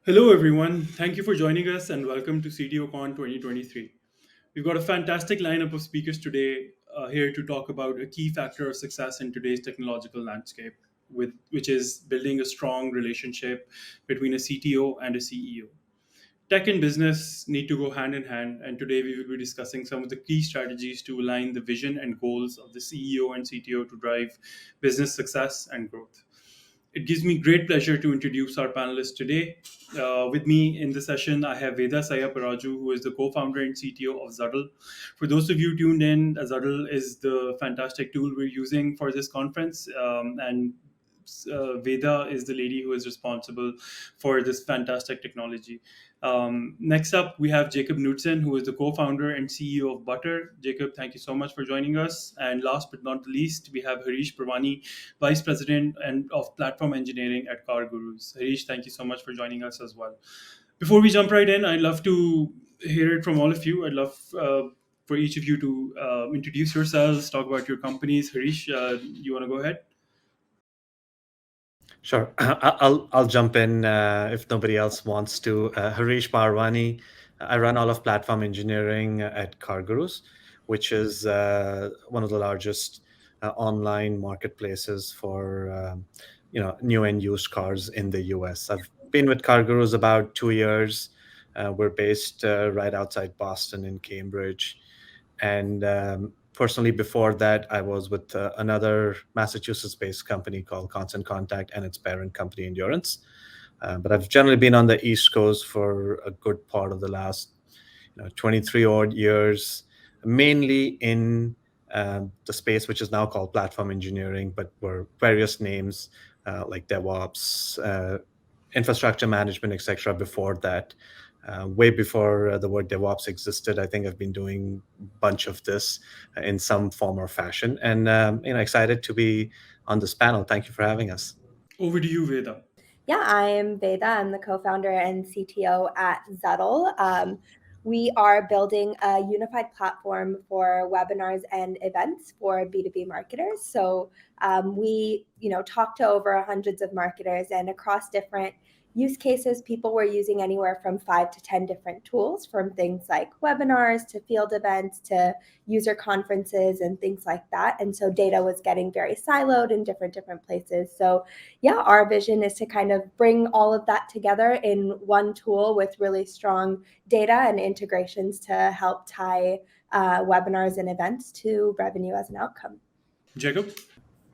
Hello, everyone. Thank you for joining us and welcome to CTOCon 2023. We've got a fantastic lineup of speakers today here to talk about a key factor of success in today's technological landscape, which is building a strong relationship between a CTO and a CEO. Tech and business need to go hand in hand, and today we will be discussing some of the key strategies to align the vision and goals of the CEO and CTO to drive business success and growth. It gives me great pleasure to introduce our panelists today. With me in the session, I have Vedha Sayyaparaju, who is the co-founder and CTO of Zuddl. For those of you tuned in, Zuddl is the fantastic tool we're using for this conference, and Veda is the lady who is responsible for this fantastic technology. Next up, we have Jakob Knutzen, who is the co-founder and CEO of Butter. Jacob, thank you so much for joining us. And last but not least, we have Harish Parwani, Vice President and of Platform Engineering at CarGurus. Harish, thank you so much for joining us as well. Before we jump right in, I'd love to hear it from all of you. I'd love for each of you to introduce yourselves, talk about your companies. Harish, you want to go ahead? Sure. I'll jump in if nobody else wants to. Harish Parwani. I run all of platform engineering at CarGurus, which is one of the largest online marketplaces for new and used cars in the US. I've been with CarGurus about 2 years. We're based right outside Boston in Cambridge, and personally, before that, I was with another Massachusetts-based company called Constant Contact and its parent company, Endurance. But I've generally been on the East Coast for a good part of the last 23 odd years, mainly in the space which is now called platform engineering, but were various names like DevOps, infrastructure management, etc. Before that. Way before the word DevOps existed, I think I've been doing a bunch of this in some form or fashion, and excited to be on this panel. Thank you for having us. Over to you, Veda. Yeah, I am Vedha. I'm the co-founder and CTO at Zuddl. We are building a unified platform for webinars and events for B2B marketers. So we, talk to over hundreds of marketers, and across different use cases, people were using anywhere from 5 to 10 different tools, from things like webinars to field events to user conferences and things like that. And so data was getting very siloed in different places. So yeah, our vision is to kind of bring all of that together in one tool with really strong data and integrations to help tie webinars and events to revenue as an outcome. Jacob?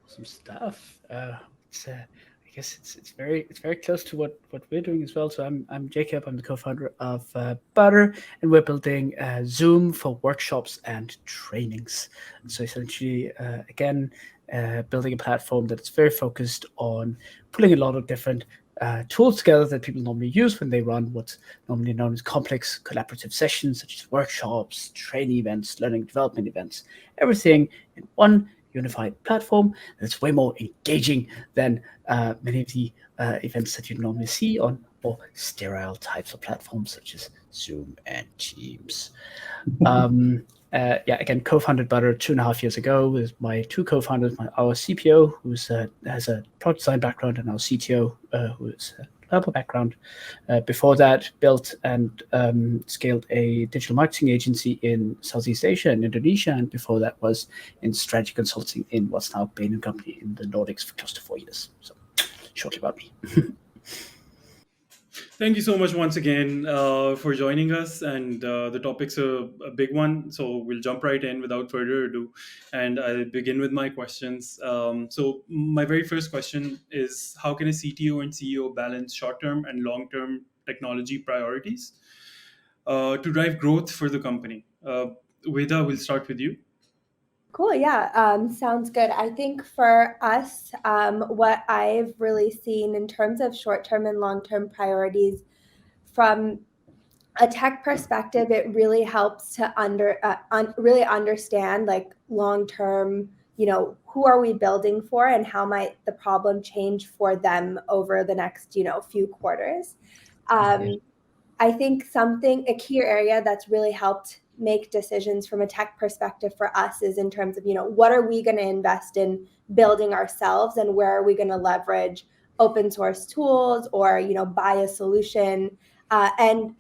Some stuff. I guess it's very close to what we're doing as well. So I'm Jacob. I'm the co-founder of Butter, and we're building Zoom for workshops and trainings. So essentially, again, building a platform that's very focused on pulling a lot of different tools together that people normally use when they run what's normally known as complex collaborative sessions, such as workshops, training events, learning development events, everything in one unified platform that's way more engaging than many of the events that you normally see on more sterile types of platforms such as Zoom and Teams. Again, co-founded Butter 2.5 years ago with my two co-founders, our CPO, who has a product design background, and our CTO, who is developer background. Before that, built and scaled a digital marketing agency in Southeast Asia and Indonesia, and before that was in strategy consulting in what's now Bain & Company in the Nordics for close to 4 years. So, shortly about me. Thank you so much once again for joining us. And the topic's a big one, so we'll jump right in without further ado. And I'll begin with my questions. So my very first question is, how can a CTO and CEO balance short-term and long-term technology priorities to drive growth for the company? Veda, we'll start with you. Cool. Yeah. Sounds good. I think for us, what I've really seen in terms of short-term and long-term priorities from a tech perspective, it really helps to really understand like long-term, who are we building for and how might the problem change for them over the next, few quarters. I think a key area that's really helped make decisions from a tech perspective for us is in terms of, what are we going to invest in building ourselves and where are we going to leverage open source tools or buy a solution. And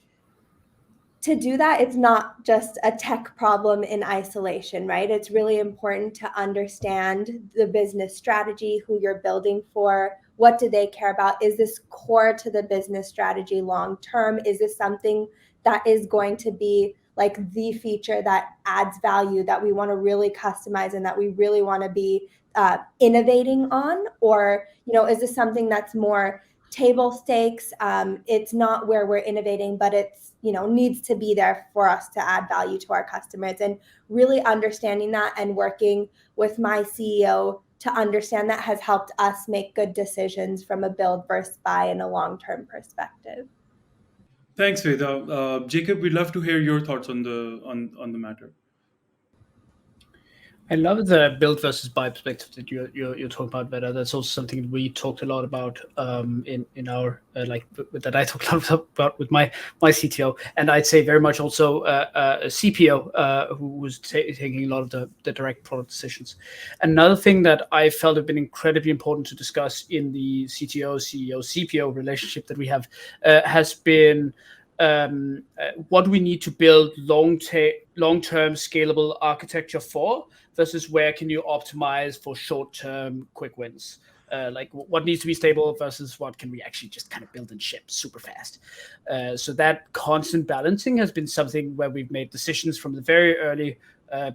to do that, it's not just a tech problem in isolation, right? It's really important to understand the business strategy, who you're building for, what do they care about? Is this core to the business strategy long term? Is this something that is going to be like the feature that adds value that we want to really customize and that we really want to be innovating on? Or, is this something that's more table stakes? It's not where we're innovating, but it's needs to be there for us to add value to our customers. And really understanding that and working with my CEO to understand that has helped us make good decisions from a build versus buy and a long-term perspective. Thanks, Vedha. Jacob, we'd love to hear your thoughts on the matter. I love the build versus buy perspective that you're talking about, Vedha. That's also something we talked a lot about in our that I talked a lot about with my CTO, and I'd say very much also a CPO who was taking a lot of the direct product decisions. Another thing that I felt have been incredibly important to discuss in the CTO, CEO, CPO relationship that we have has been what we need to build long-term scalable architecture for versus where can you optimize for short-term quick wins. Like what needs to be stable versus what can we actually just kind of build and ship super fast. So that constant balancing has been something where we've made decisions from the very early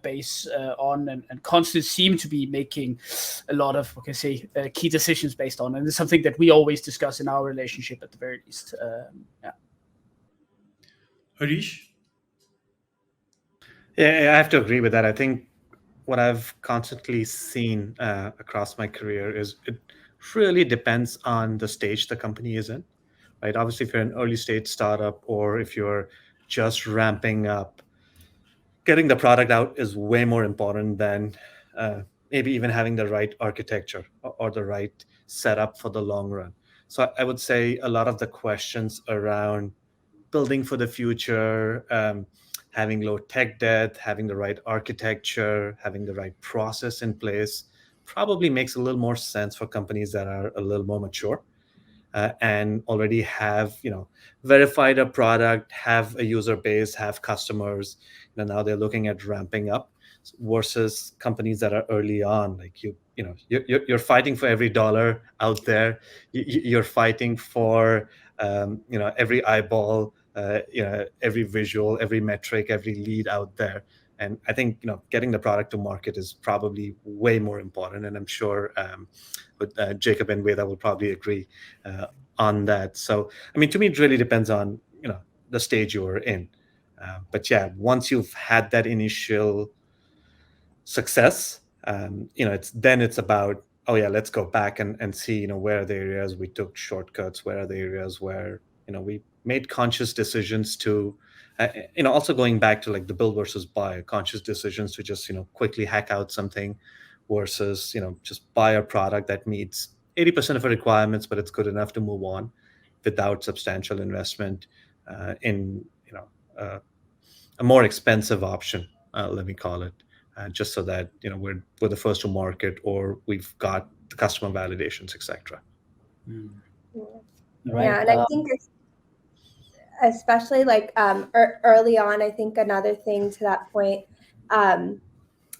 base on and constantly seem to be making a lot of key decisions based on. And it's something that we always discuss in our relationship at the very least. Harish? Yeah, I have to agree with that. I think what I've constantly seen across my career is it really depends on the stage the company is in, right? Obviously, if you're an early stage startup or if you're just ramping up, getting the product out is way more important than maybe even having the right architecture or the right setup for the long run. So I would say a lot of the questions around building for the future, having low tech debt, having the right architecture, having the right process in place, probably makes a little more sense for companies that are a little more mature and already have verified a product, have a user base, have customers. Now they're looking at ramping up versus companies that are early on, like you're fighting for every dollar out there. You're fighting for every eyeball, every visual, every metric, every lead out there. And I think getting the product to market is probably way more important. And I'm sure Jacob and Vedha will probably agree on that. So I mean, to me, it really depends on the stage you are in. But yeah, once you've had that initial success, it's about, oh yeah, let's go back and see where are the areas we took shortcuts, where are the areas where we made conscious decisions to also going back to like the build versus buy, conscious decisions to just quickly hack out something versus just buy a product that meets 80% of the requirements, but it's good enough to move on without substantial investment in a more expensive option, let me call it, just so that we're the first to market or we've got the customer validations, etc. Right. Yeah, and I think especially like early on, I think another thing to that point,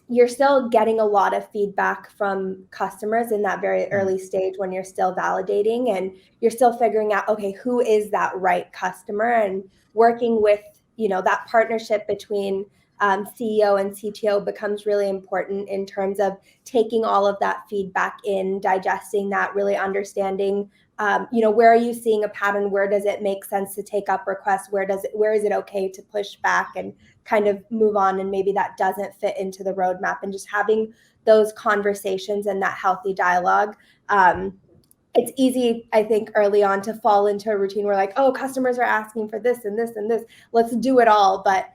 you're still getting a lot of feedback from customers in that very early stage when you're still validating and you're still figuring out, okay, who is that right customer, and working with that partnership between CEO and CTO becomes really important in terms of taking all of that feedback in, digesting that, really understanding where are you seeing a pattern? Where does it make sense to take up requests? Where is it okay to push back and kind of move on? And maybe that doesn't fit into the roadmap, and just having those conversations and that healthy dialogue. It's easy, I think, early on to fall into a routine where like, oh, customers are asking for this and this and this. Let's do it all. But,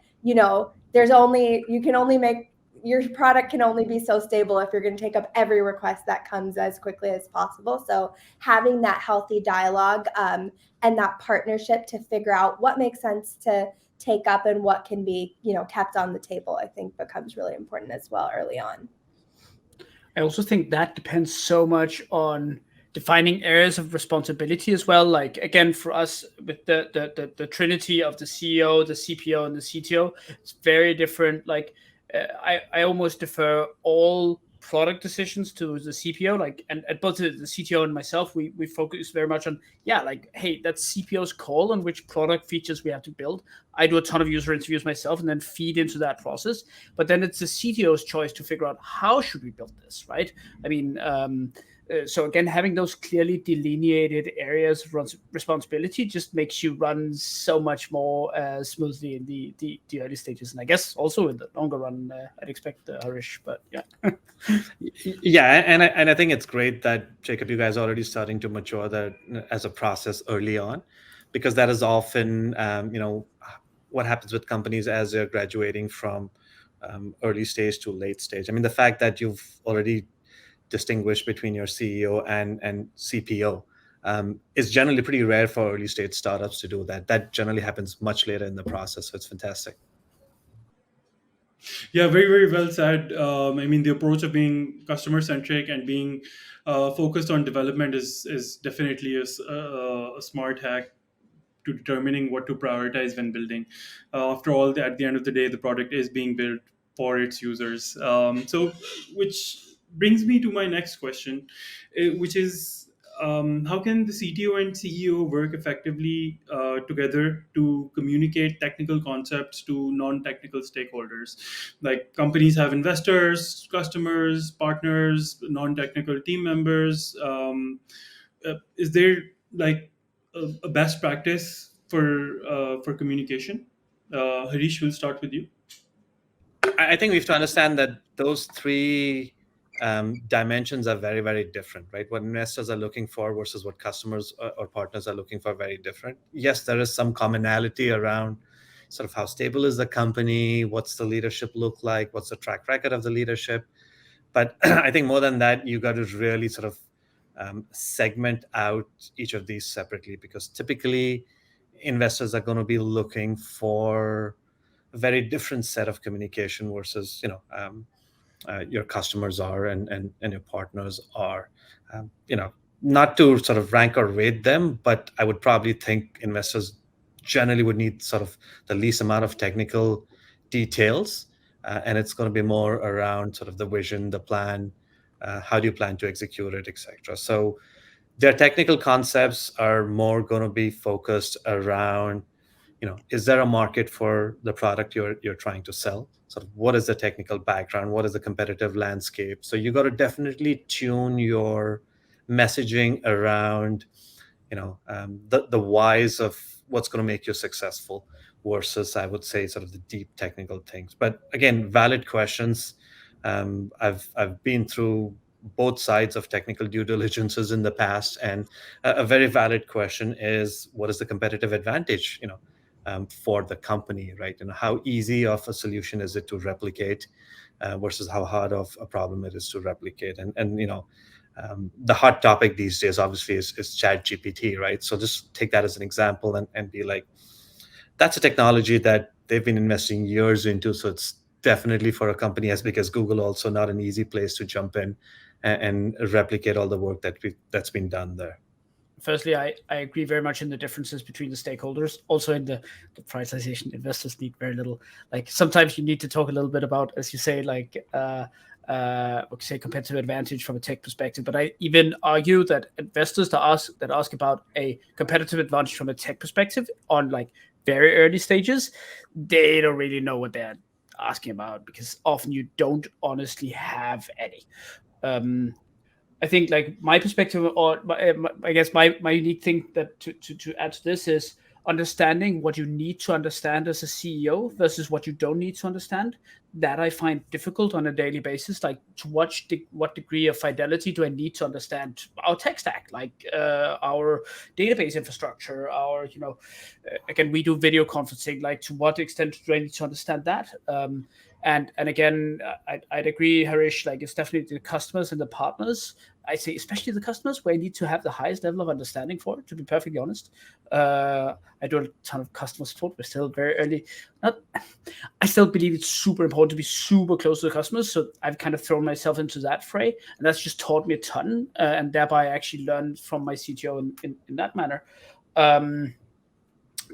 your product can only be so stable if you're going to take up every request that comes as quickly as possible. So having that healthy dialogue and that partnership to figure out what makes sense to take up and what can be, kept on the table, I think becomes really important as well early on. I also think that depends so much on defining areas of responsibility as well. Like again, for us with the trinity of the CEO, the CPO, and the CTO, it's very different. Like I almost defer all product decisions to the CPO. Like and both the CTO and myself, we focus very much on like hey, that's CPO's call on which product features we have to build. I do a ton of user interviews myself and then feed into that process. But then it's the CTO's choice to figure out how should we build this, right? I mean, so again, having those clearly delineated areas of responsibility just makes you run so much more smoothly in the early stages, and I guess also in the longer run, I'd expect Harish. But yeah, Yeah, and I think it's great that Jacob, you guys are already starting to mature that as a process early on, because that is often what happens with companies as they're graduating from early stage to late stage. I mean, the fact that you've already distinguished between your CEO and CPO is generally pretty rare for early stage startups to do that. That generally happens much later in the process, so it's fantastic. Yeah, very, very well said. I mean, the approach of being customer centric and being focused on development is definitely a smart hack to determining what to prioritize when building. After all, at the end of the day, the product is being built for its users. So, which brings me to my next question, which is how can the CTO and CEO work effectively together to communicate technical concepts to non-technical stakeholders? Like companies have investors, customers, partners, non-technical team members. Is there like a best practice for communication? Harish, we'll start with you. I think we have to understand that those three dimensions are very, very different, right? What investors are looking for versus what customers or partners are looking for, very different. Yes, there is some commonality around sort of how stable is the company, what's the leadership look like, what's the track record of the leadership. But I think more than that, you got to really sort of segment out each of these separately, because typically investors are going to be looking for a very different set of communication versus your customers are and your partners are. Not to sort of rank or rate them, but I would probably think investors generally would need sort of the least amount of technical details, and it's going to be more around sort of the vision, the plan, how do you plan to execute it, etc. So their technical concepts are more going to be focused around, is there a market for the product you're trying to sell? Sort of what is the technical background? What is the competitive landscape? So you got to definitely tune your messaging around, the whys of what's going to make you successful versus, I would say, sort of the deep technical things. But again, valid questions. I've been through both sides of technical due diligences in the past, and a very valid question is, what is the competitive advantage? For the company, right? And how easy of a solution is it to replicate versus how hard of a problem it is to replicate? And the hot topic these days, obviously, is Chat GPT, right? So just take that as an example and be like, that's a technology that they've been investing years into. So it's definitely, for a company as big as Google, also not an easy place to jump in and replicate all the work that's been done there. Firstly, I agree very much in the differences between the stakeholders. Also in the prioritization, investors need very little. Like sometimes you need to talk a little bit about, as you say, like competitive advantage from a tech perspective. But I even argue that investors that ask about a competitive advantage from a tech perspective on like very early stages, they don't really know what they're asking about, because often you don't honestly have any. I think like my perspective, or I guess my unique thing that to add to this is understanding what you need to understand as a CEO versus what you don't need to understand. That I find difficult on a daily basis. Like to what degree of fidelity do I need to understand our tech stack, like our database infrastructure, our again, we do video conferencing. Like to what extent do I need to understand that? And again, I'd agree, Harish. Like, it's definitely the customers and the partners. I say especially the customers where you need to have the highest level of understanding for. To be perfectly honest, I do a ton of customer support. We're still very early. Not, I still believe it's super important to be super close to the customers. So I've kind of thrown myself into that fray, and that's just taught me a ton, and thereby I actually learned from my CTO in that manner.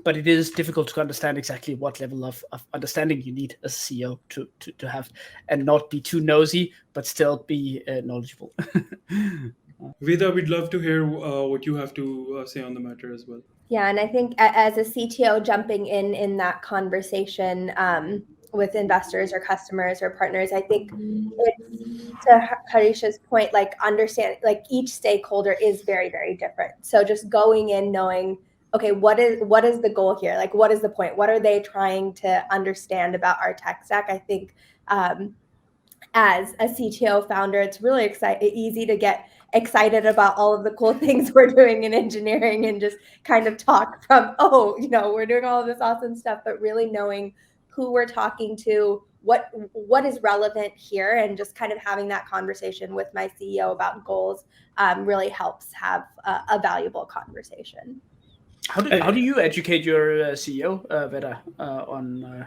But it is difficult to understand exactly what level of understanding you need as a CEO to have, and not be too nosy, but still be knowledgeable. Vedha, we'd love to hear what you have to say on the matter as well. Yeah, and I think as a CTO jumping in that conversation with investors or customers or partners, I think it's, to Harish's point, like understand, like each stakeholder is very, very different. So just going in knowing, okay, what is the goal here? Like, what is the point? What are they trying to understand about our tech stack? I think as a CTO founder, it's really easy to get excited about all of the cool things we're doing in engineering and just kind of talk from, oh, we're doing all of this awesome stuff, but really knowing who we're talking to, what is relevant here, and just kind of having that conversation with my CEO about goals really helps have a valuable conversation. How do you educate your CEO, Vedha, on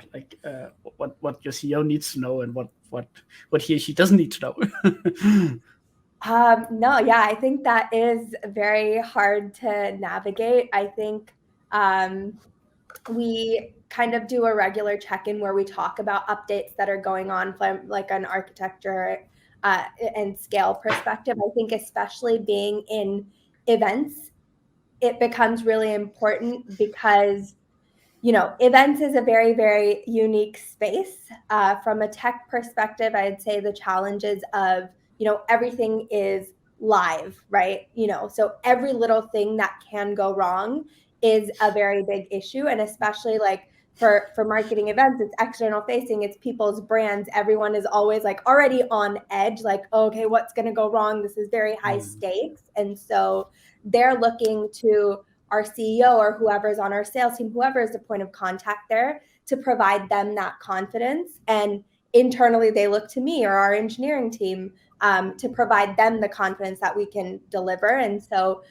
what your CEO needs to know and what he or she doesn't need to know? No, yeah, I think that is very hard to navigate. I think we kind of do a regular check-in where we talk about updates that are going on from like an architecture and scale perspective. I think especially being in events, it becomes really important because events is a very, very unique space. From a tech perspective, I'd say the challenges of, everything is live, right? So every little thing that can go wrong is a very big issue. And especially like for marketing events, it's external facing, it's people's brands. Everyone is always like already on edge, like, okay, what's going to go wrong? This is very high stakes. And so they're looking to our CEO or whoever's on our sales team, whoever is the point of contact there, to provide them that confidence. And internally, they look to me or our engineering team to provide them the confidence that we can deliver. And so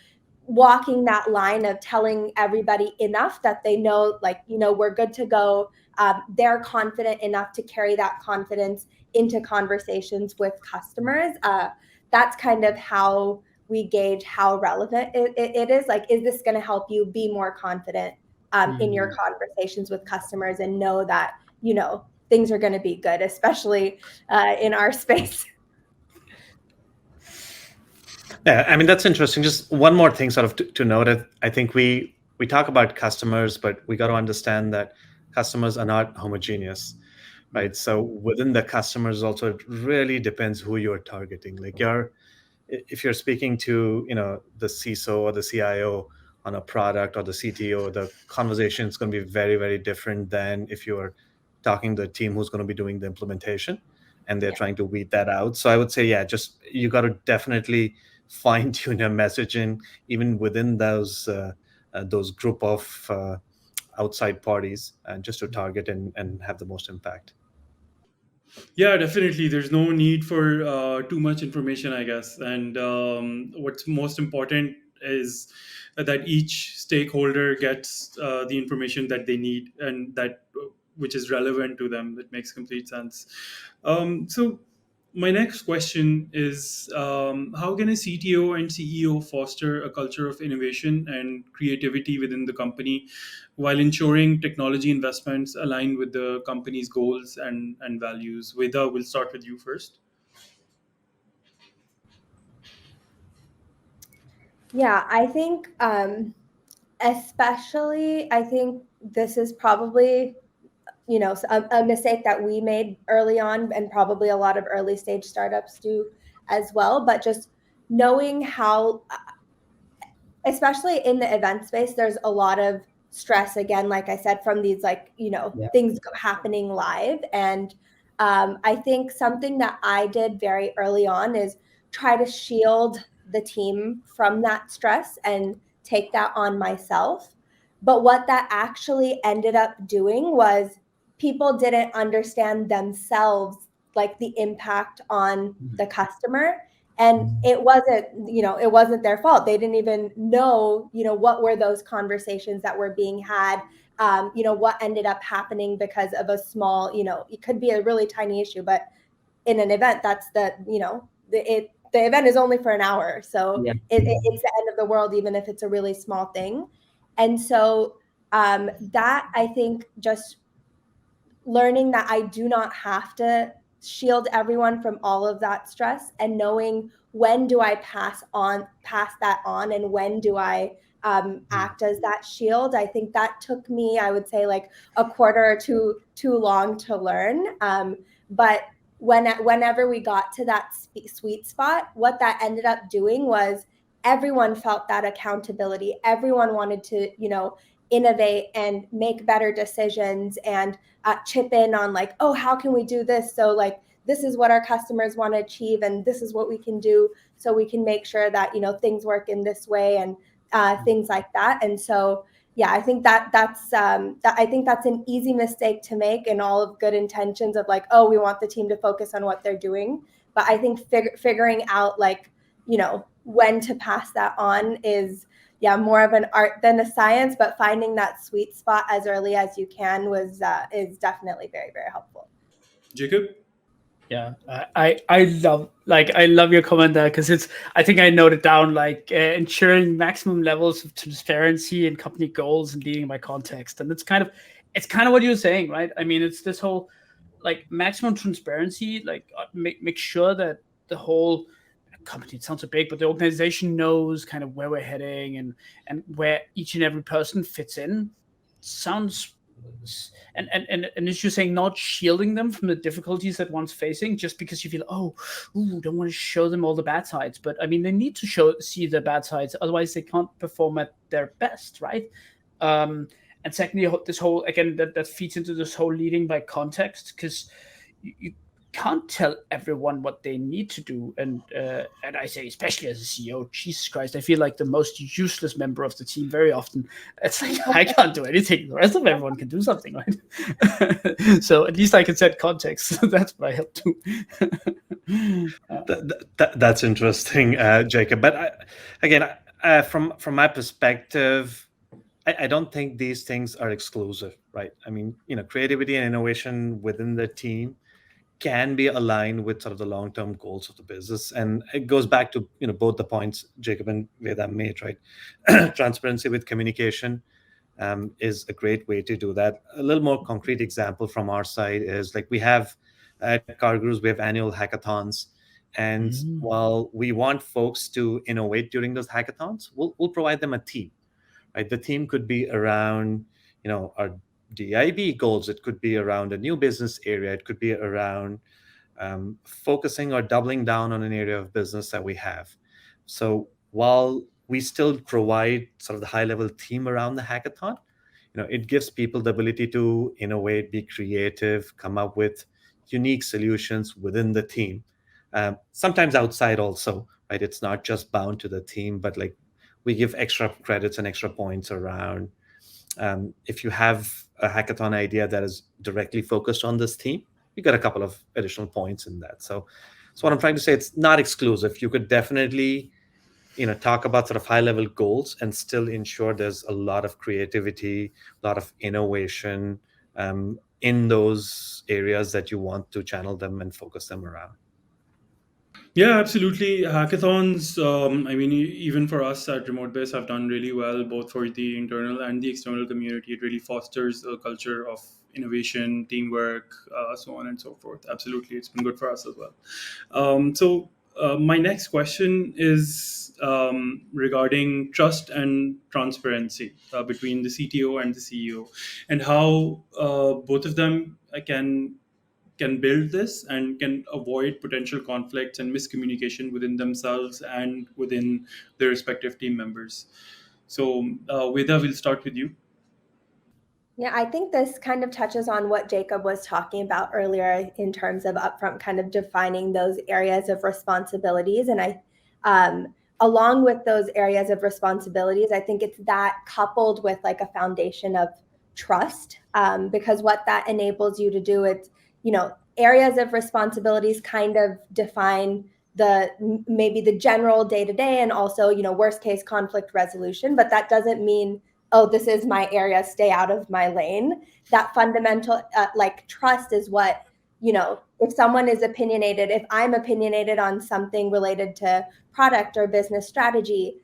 walking that line of telling everybody enough that they know, like, we're good to go. They're confident enough to carry that confidence into conversations with customers. That's kind of how we gauge how relevant it is. Like, is this going to help you be more confident in your conversations with customers and know that, things are going to be good, especially in our space. Yeah, I mean, that's interesting. Just one more thing sort of to note. I think we talk about customers, but we got to understand that customers are not homogeneous, right? So within the customers also, it really depends who you're targeting. Like if you're speaking to, the CISO or the CIO on a product, or the CTO, the conversation is going to be very, very different than if you're talking to a team who's going to be doing the implementation and they're trying to weed that out. So I would say, yeah, just you got to definitely fine tune your messaging even within those group of outside parties, and just to target and have the most impact. Yeah, definitely. There's no need for too much information, I guess. And what's most important is that each stakeholder gets the information that they need and that which is relevant to them. That makes complete sense. So my next question is, how can a CTO and CEO foster a culture of innovation and creativity within the company while ensuring technology investments align with the company's goals and values? Vedha, we'll start with you first. Yeah, I think especially, I think this is probably a mistake that we made early on, and probably a lot of early stage startups do as well. But just knowing how, especially in the event space, there's a lot of stress, again, like I said, from these things happening live. And I think something that I did very early on is try to shield the team from that stress and take that on myself. But what that actually ended up doing was people didn't understand themselves, like the impact on the customer. And it wasn't their fault. They didn't even know, what were those conversations that were being had, what ended up happening because of a small, it could be a really tiny issue, but in an event, that's the event is only for an hour. So it's the end of the world, even if it's a really small thing. And so that, I think, just learning that I do not have to shield everyone from all of that stress, and knowing when do I pass that on, and when do I act as that shield. I think that took me, I would say, like a quarter or too long to learn. But whenever we got to that sweet spot, what that ended up doing was everyone felt that accountability. Everyone wanted to, innovate and make better decisions, and chip in on like, oh, how can we do this? So like, this is what our customers want to achieve, and this is what we can do, so we can make sure that, things work in this way, and things like that. And so, yeah, I think that's an easy mistake to make in all of good intentions of like, oh, we want the team to focus on what they're doing. But I think figuring out like, when to pass that on is, more of an art than a science, but finding that sweet spot as early as you can is definitely very, very helpful. Jacob? Yeah, I love your comment there, because I think I noted down like ensuring maximum levels of transparency and company goals and leading by context, and it's kind of what you're saying, right? I mean, it's this whole like maximum transparency, like make sure that the whole company, it sounds so big, but the organization knows kind of where we're heading, and where each and every person fits in. Sounds and it's just saying not shielding them from the difficulties that one's facing just because you feel don't want to show them all the bad sides. But I mean, they need to see the bad sides, otherwise they can't perform at their best, right? And secondly, this whole, again, that feeds into this whole leading by context, because you can't tell everyone what they need to do. And I say, especially as a CEO, Jesus Christ, I feel like the most useless member of the team very often. It's like, I can't do anything. The rest of everyone can do something, right? So at least I can set context. That's what I help do. That's interesting, Jacob. But from my perspective, I don't think these things are exclusive, right? I mean, creativity and innovation within the team can be aligned with sort of the long-term goals of the business, and it goes back to both the points Jacob and Vedha made, right? Transparency with communication is a great way to do that. A little more concrete example from our side is like we have at CarGurus, we have annual hackathons, and while we want folks to innovate during those hackathons, we'll provide them a theme, right? The theme could be around our DIB goals. It could be around a new business area. It could be around focusing or doubling down on an area of business that we have. So while we still provide sort of the high level theme around the hackathon, it gives people the ability to innovate, be creative, come up with unique solutions within the theme. Sometimes outside also, right? It's not just bound to the theme, but like we give extra credits and extra points around if you have a hackathon idea that is directly focused on this theme, you get a couple of additional points in that. So what I'm trying to say, it's not exclusive. You could definitely, talk about sort of high level goals and still ensure there's a lot of creativity, a lot of innovation in those areas that you want to channel them and focus them around. Yeah, absolutely. Hackathons, I mean, even for us at Remote Base, have done really well, both for the internal and the external community. It really fosters a culture of innovation, teamwork, so on and so forth. Absolutely. It's been good for us as well. My next question is regarding trust and transparency between the CTO and the CEO, and how both of them can build this and can avoid potential conflicts and miscommunication within themselves and within their respective team members. So, Vedha, we'll start with you. Yeah, I think this kind of touches on what Jacob was talking about earlier in terms of upfront kind of defining those areas of responsibilities. And along with those areas of responsibilities, I think it's that coupled with like a foundation of trust, because what that enables you to do, it's, areas of responsibilities kind of define maybe the general day-to-day, and also, worst case conflict resolution. But that doesn't mean, oh, this is my area, stay out of my lane. That fundamental trust is what, if someone is opinionated, if I'm opinionated on something related to product or business strategy,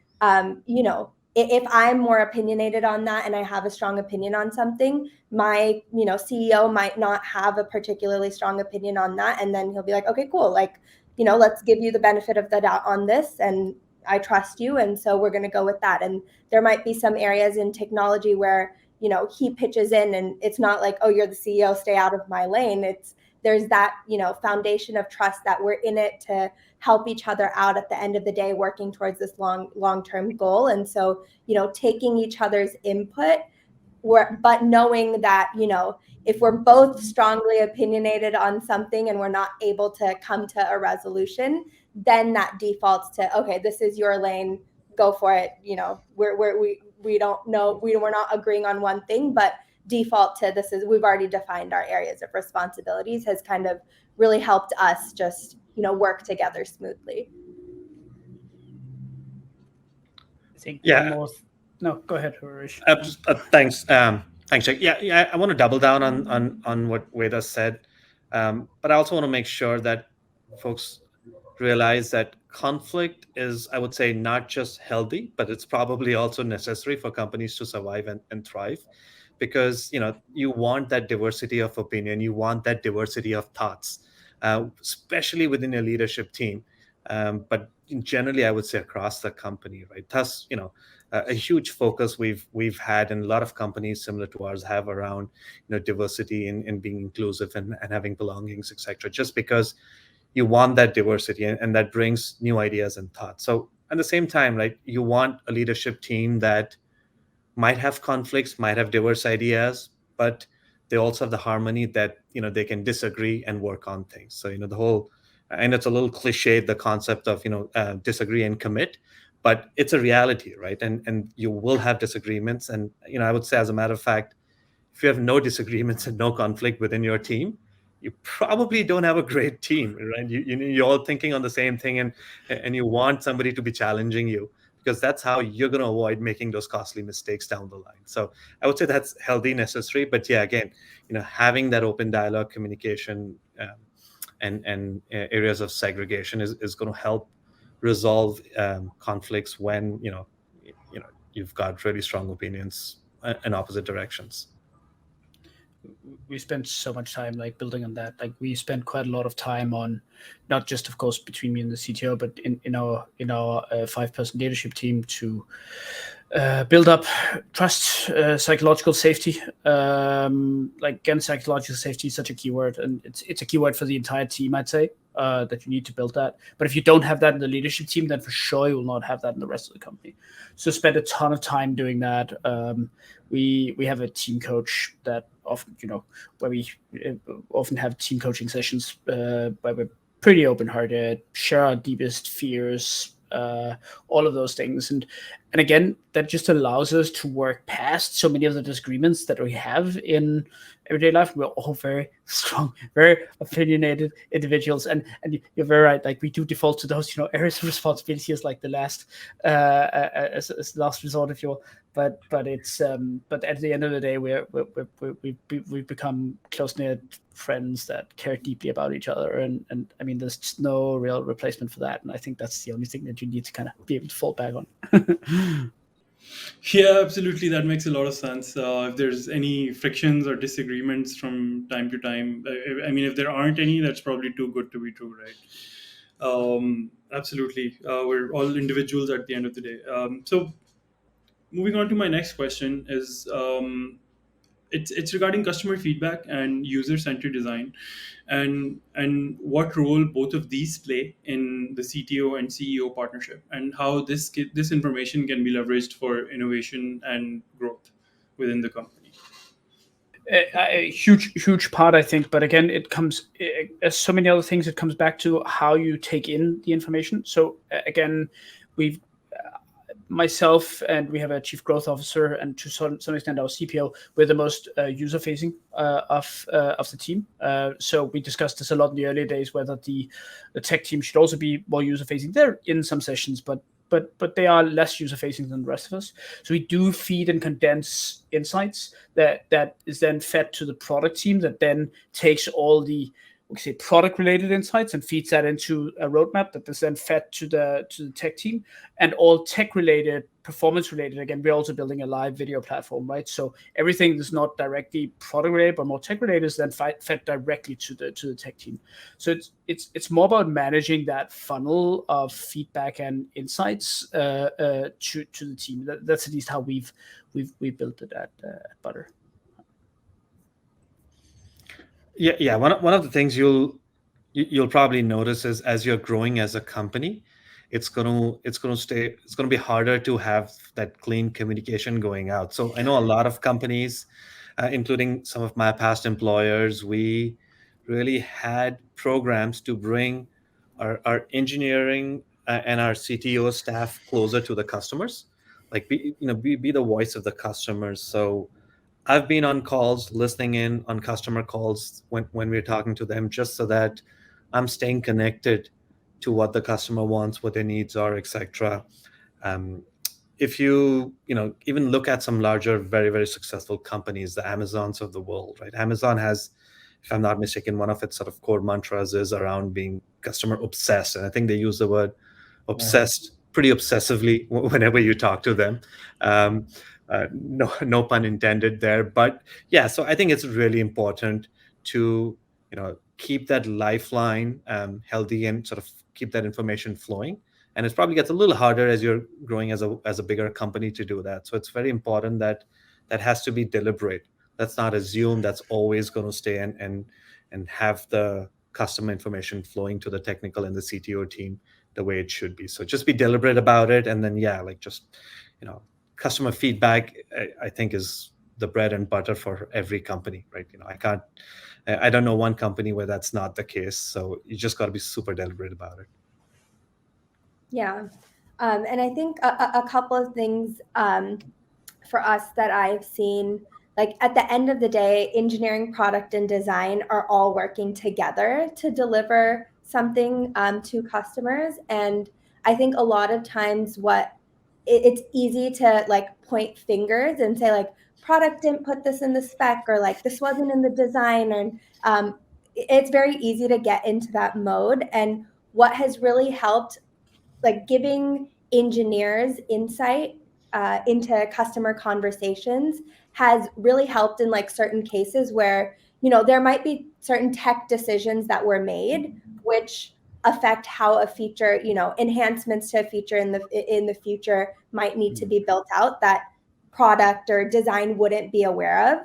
if I'm more opinionated on that and I have a strong opinion on something, my, CEO might not have a particularly strong opinion on that. And then he'll be like, okay, cool. Let's give you the benefit of the doubt on this. And I trust you. And so we're going to go with that. And there might be some areas in technology where, he pitches in, and it's not like, oh, you're the CEO, stay out of my lane. There's that, foundation of trust that we're in it to help each other out at the end of the day, working towards this long-term goal. And so, taking each other's input, but knowing that, if we're both strongly opinionated on something and we're not able to come to a resolution, then that defaults to, okay, this is your lane, go for it. We don't know, we're not agreeing on one thing, but default to we've already defined our areas of responsibilities, has kind of really helped us just, work together smoothly. I think Yeah. No, go ahead, Harish. Thanks, Jack. Yeah. I want to double down on what Vedha said, but I also want to make sure that folks realize that conflict is, I would say, not just healthy, but it's probably also necessary for companies to survive and thrive, because you want that diversity of opinion, you want that diversity of thoughts, especially within your leadership team, but generally, I would say across the company, right? Thus, a huge focus we've had, and a lot of companies similar to ours have around diversity and being inclusive and having belongings, etc. Just because you want that diversity, and that brings new ideas and thoughts. So at the same time, right, you want a leadership team that might have conflicts, might have diverse ideas, but they also have the harmony that they can disagree and work on things. So the whole, and it's a little cliche, the concept of disagree and commit, but it's a reality, right? And you will have disagreements, and I would say, as a matter of fact, if you have no disagreements and no conflict within your team, you probably don't have a great team, right? You're all thinking on the same thing, and you want somebody to be challenging you, because that's how you're going to avoid making those costly mistakes down the line. So I would say that's healthy, necessary. But yeah, again, having that open dialogue, communication, and areas of segregation is going to help resolve conflicts when you've got really strong opinions in opposite directions. We spent so much time building on that. We spent quite a lot of time on, not just of course between me and the CTO, but in our 5-person leadership team, to build up trust, psychological safety. Again, psychological safety is such a keyword, and it's a keyword for the entire team, I'd say, that you need to build that. But if you don't have that in the leadership team, then for sure you will not have that in the rest of the company. So spend a ton of time doing that. We have a team coach that often, where we often have team coaching sessions where we're pretty open-hearted, share our deepest fears, all of those things. And again, that just allows us to work past so many of the disagreements that we have in everyday life. We're all very strong, very opinionated individuals, and you're very right. We do default to those, areas of responsibility as the last as last resort, if you will. But it's but at the end of the day, we've become close-knit friends that care deeply about each other, and I mean, there's just no real replacement for that. And I think that's the only thing that you need to kind of be able to fall back on. Yeah, absolutely. That makes a lot of sense. If there's any frictions or disagreements from time to time, I mean, if there aren't any, that's probably too good to be true, right? Absolutely. We're all individuals at the end of the day. So moving on to my next question is, it's regarding customer feedback and user-centered design, and what role both of these play in the CTO and CEO partnership, and how this information can be leveraged for innovation and growth within the company. A huge part, I think. But again, it comes, as so many other things, it comes back to how you take in the information. So again, we've myself and we have a chief growth officer, and to some extent our CPO, we're the most user facing of the team. So we discussed this a lot in the early days, whether the tech team should also be more user facing. They're in some sessions, but they are less user facing than the rest of us. So we do feed and condense insights that is then fed to the product team, that then takes all the, we say, product related insights and feeds that into a roadmap that is then fed to the tech team. And all tech related, performance related, again, we're also building a live video platform, right? So everything that's not directly product related but more tech related is then fed directly to the tech team. So it's more about managing that funnel of feedback and insights to the team. That's at least how we've built it at Butter. Yeah. One of the things you'll probably notice is, as you're growing as a company, it's gonna be harder to have that clean communication going out. So I know a lot of companies, including some of my past employers, we really had programs to bring our engineering and our CTO staff closer to the customers, like be the voice of the customers. So I've been on calls, listening in on customer calls when we're talking to them, just so that I'm staying connected to what the customer wants, what their needs are, etc. If you even look at some larger, very, very successful companies, the Amazons of the world, right? Amazon has, if I'm not mistaken, one of its sort of core mantras is around being customer obsessed, and I think they use the word obsessed pretty obsessively whenever you talk to them. No pun intended there, but yeah. So I think it's really important to keep that lifeline healthy and sort of keep that information flowing. And it probably gets a little harder as you're growing as a bigger company to do that. So it's very important that has to be deliberate. Let's not assume that's always going to stay and have the customer information flowing to the technical and the CTO team the way it should be. So just be deliberate about it, and then customer feedback, I think, is the bread and butter for every company, right? I don't know one company where that's not the case. So you just got to be super deliberate about it. Yeah. And I think a couple of things for us that I've seen, like at the end of the day, engineering, product, and design are all working together to deliver something to customers. And I think a lot of times it's easy to like point fingers and say like, product didn't put this in the spec, or like this wasn't in the design. And it's very easy to get into that mode. And what has really helped, like giving engineers insight into customer conversations, has really helped in like certain cases where there might be certain tech decisions that were made which affect how a feature, enhancements to a feature in the future might need to be built out, that product or design wouldn't be aware of.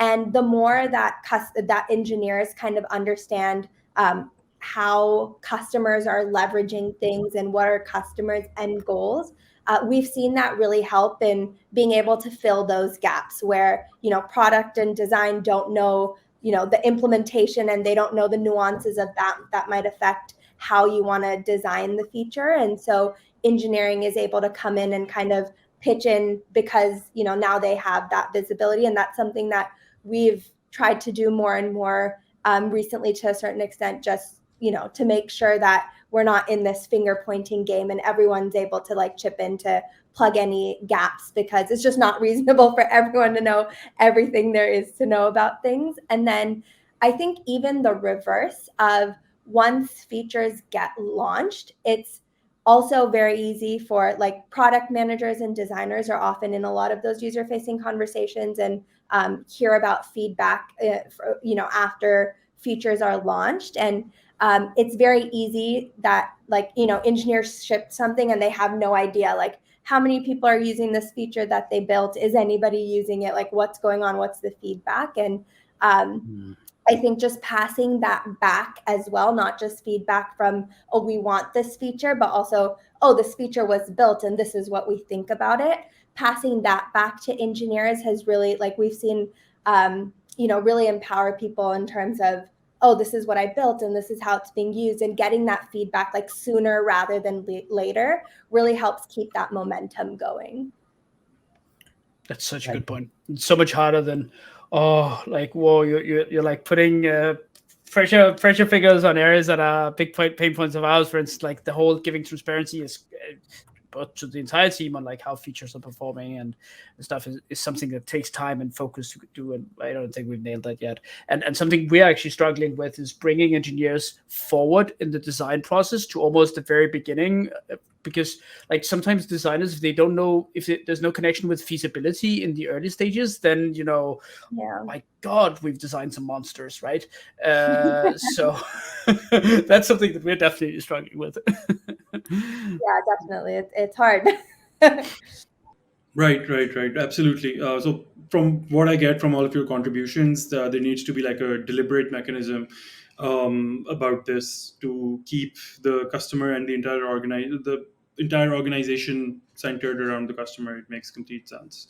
And the more that engineers kind of understand how customers are leveraging things and what are customers' end goals, we've seen that really help in being able to fill those gaps where product and design don't know the implementation, and they don't know the nuances of that might affect how you want to design the feature. And so engineering is able to come in and kind of pitch in, because now they have that visibility. And that's something that we've tried to do more and more recently, to a certain extent, just to make sure that we're not in this finger pointing game and everyone's able to like chip in to plug any gaps, because it's just not reasonable for everyone to know everything there is to know about things. And then I think even the reverse of, once features get launched, it's also very easy for like product managers and designers are often in a lot of those user facing conversations and hear about feedback after features are launched. And it's very easy that like engineers ship something and they have no idea like how many people are using this feature that they built, is anybody using it, like what's going on, what's the feedback. And I think just passing that back as well, not just feedback from, oh, we want this feature, but also, oh, this feature was built and this is what we think about it. Passing that back to engineers has really, like we've seen, really empower people in terms of, oh, this is what I built and this is how it's being used, and getting that feedback like sooner rather than later really helps keep that momentum going. That's such a good point. It's so much harder than, like, whoa, you're like putting pressure figures on areas that are big pain points of ours. For instance, like the whole giving transparency is both to the entire team on like how features are performing and stuff is something that takes time and focus to do, and I don't think we've nailed that yet. And something we're actually struggling with is bringing engineers forward in the design process to almost the very beginning, because like sometimes designers, if they don't know, if there's no connection with feasibility in the early stages, then my God, we've designed some monsters, right? So that's something that we're definitely struggling with. Yeah, definitely. It's hard. Right, absolutely. So from what I get from all of your contributions, there needs to be like a deliberate mechanism about this to keep the customer and the entire organization centered around the customer. It makes complete sense.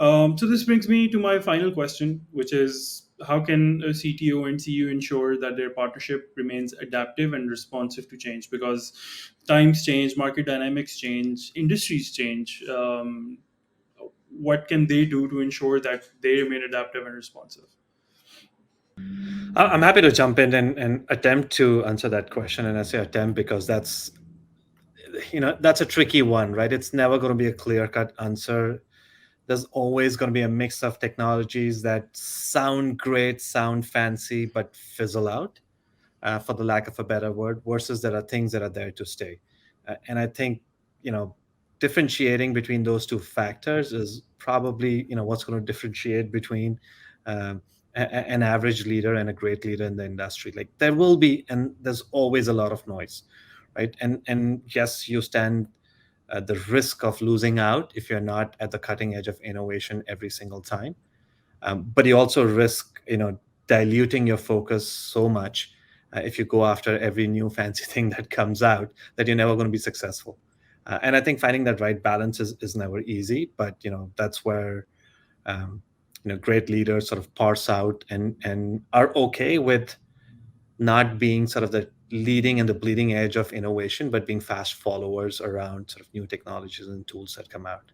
So this brings me to my final question, which is, how can a CTO and CEO ensure that their partnership remains adaptive and responsive to change? Because times change, market dynamics change, industries change. What can they do to ensure that they remain adaptive and responsive? I'm happy to jump in and attempt to answer that question. And I say attempt because that's a tricky one, right? It's never going to be a clear-cut answer. There's always going to be a mix of technologies that sound great, sound fancy, but fizzle out, for the lack of a better word, versus there are things that are there to stay. And I think, differentiating between those two factors is probably, what's going to differentiate between an average leader and a great leader in the industry. Like there will be, and there's always a lot of noise, right? And yes, you stand the risk of losing out if you're not at the cutting edge of innovation every single time. But you also risk, diluting your focus so much if you go after every new fancy thing that comes out, that you're never going to be successful. And I think finding that right balance is never easy, but that's where great leaders sort of parse out and are okay with not being sort of the leading and the bleeding edge of innovation, but being fast followers around sort of new technologies and tools that come out.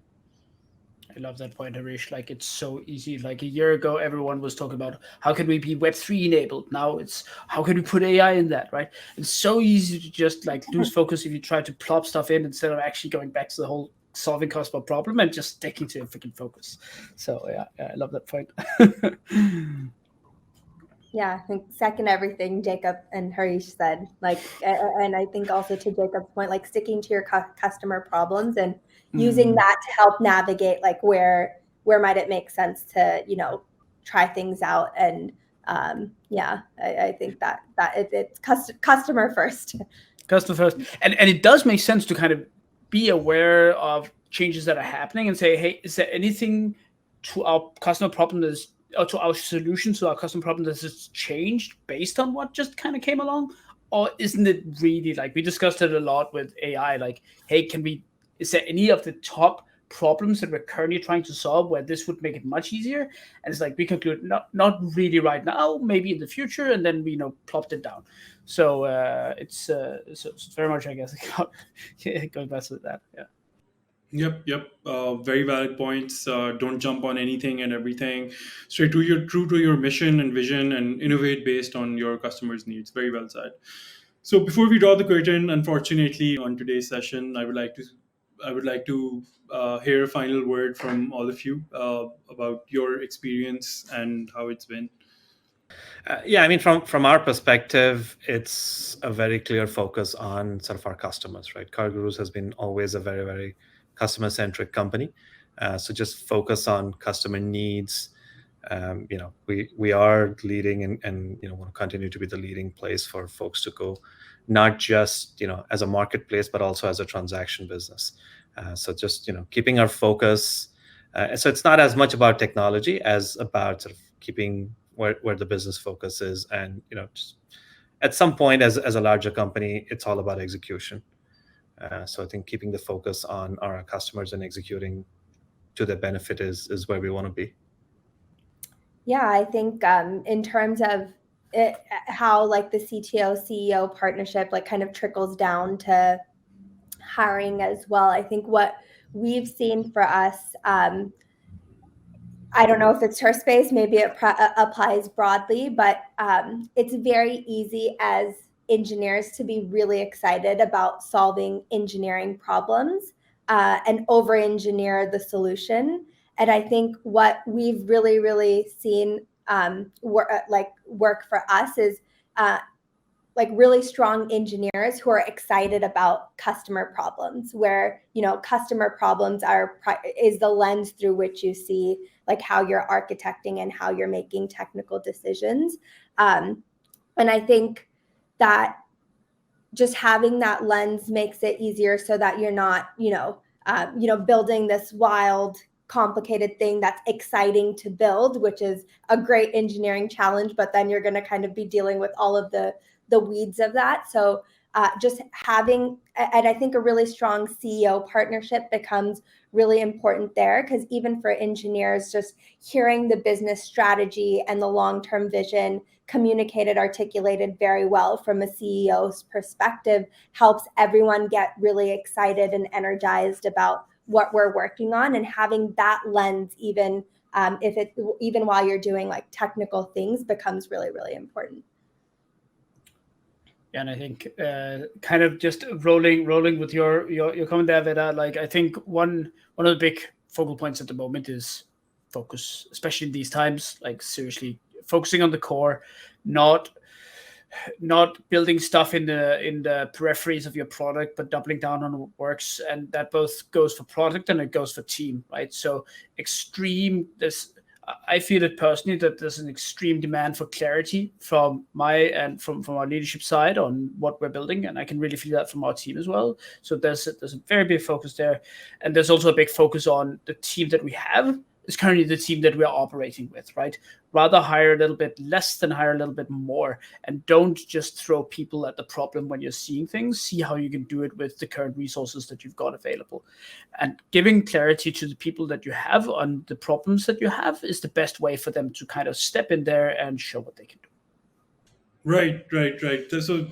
I love that point, Harish. Like it's so easy. Like a year ago, everyone was talking about how can we be Web3 enabled. Now it's how can we put AI in that, right? It's so easy to just like lose focus if you try to plop stuff in instead of actually going back to the whole solving customer problem and just sticking to a freaking focus. So yeah, I love that point. Yeah, I think second everything Jakob and Harish said. Like, and I think also to Jacob's point, like sticking to your customer problems and using that to help navigate like where might it make sense to try things out. And I think that it's customer first. Customer first, and it does make sense to kind of be aware of changes that are happening and say, hey, is there anything to our customer problem that's, or to our solution to our customer problem that has changed based on what just kind of came along? Or isn't it really, like we discussed it a lot with AI, like, hey, is there any of the top problems that we're currently trying to solve where this would make it much easier? And it's like we conclude not really right now, maybe in the future, and then we plopped it down. So it's very much, I guess, going back to that. Yeah. Yep. Very valid points. Don't jump on anything and everything. Stay true to your mission and vision, and innovate based on your customers' needs. Very well said. So before we draw the curtain, unfortunately, on today's session, I would like to hear a final word from all of you about your experience and how it's been. Yeah, I mean, from our perspective, it's a very clear focus on sort of our customers, right? CarGurus has been always a very, very customer-centric company. So just focus on customer needs. We are leading and want to continue to be the leading place for folks to go, not just as a marketplace, but also as a transaction business. So just keeping our focus. So it's not as much about technology as about sort of keeping where the business focus is, and just at some point as a larger company, it's all about execution. So I think keeping the focus on our customers and executing to their benefit is where we want to be. Yeah, I think in terms of how like the CTO CEO partnership like kind of trickles down to hiring as well. I think what we've seen for us, I don't know if it's her space, maybe it applies broadly, but it's very easy as engineers to be really excited about solving engineering problems and over engineer the solution. And I think what we've really seen work for us is like really strong engineers who are excited about customer problems, where customer problems is the lens through which you see like how you're architecting and how you're making technical decisions. And I think that just having that lens makes it easier so that you're not building this wild complicated thing that's exciting to build, which is a great engineering challenge, but then you're going to kind of be dealing with all of the weeds of that. So just having, and I think a really strong CEO partnership becomes really important there, because even for engineers, just hearing the business strategy and the long-term vision communicated, articulated very well from a CEO's perspective helps everyone get really excited and energized about what we're working on, and having that lens, even while you're doing like technical things, becomes really important. And I think kind of just rolling with your comment there, Vedha, like I think one of the big focal points at the moment is focus, especially in these times, like seriously focusing on the core, not building stuff in the peripheries of your product, but doubling down on what works. And that both goes for product and it goes for team, right? So I feel it personally that there's an extreme demand for clarity from from our leadership side on what we're building, and I can really feel that from our team as well. So there's a very big focus there, and there's also a big focus on the team that we have is currently the team that we're operating with, right? Rather hire a little bit less than hire a little bit more, and don't just throw people at the problem when you're seeing things. See how you can do it with the current resources that you've got available. And giving clarity to the people that you have on the problems that you have is the best way for them to kind of step in there and show what they can do. Right. So,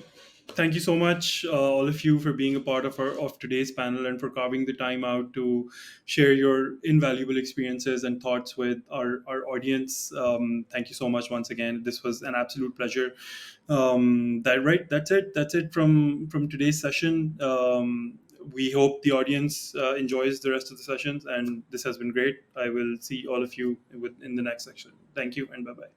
thank you so much, all of you, for being a part of today's panel and for carving the time out to share your invaluable experiences and thoughts with our audience. Thank you so much once again. This was an absolute pleasure. That's it. That's it from today's session. We hope the audience enjoys the rest of the sessions, and this has been great. I will see all of you in the next section. Thank you, and bye bye.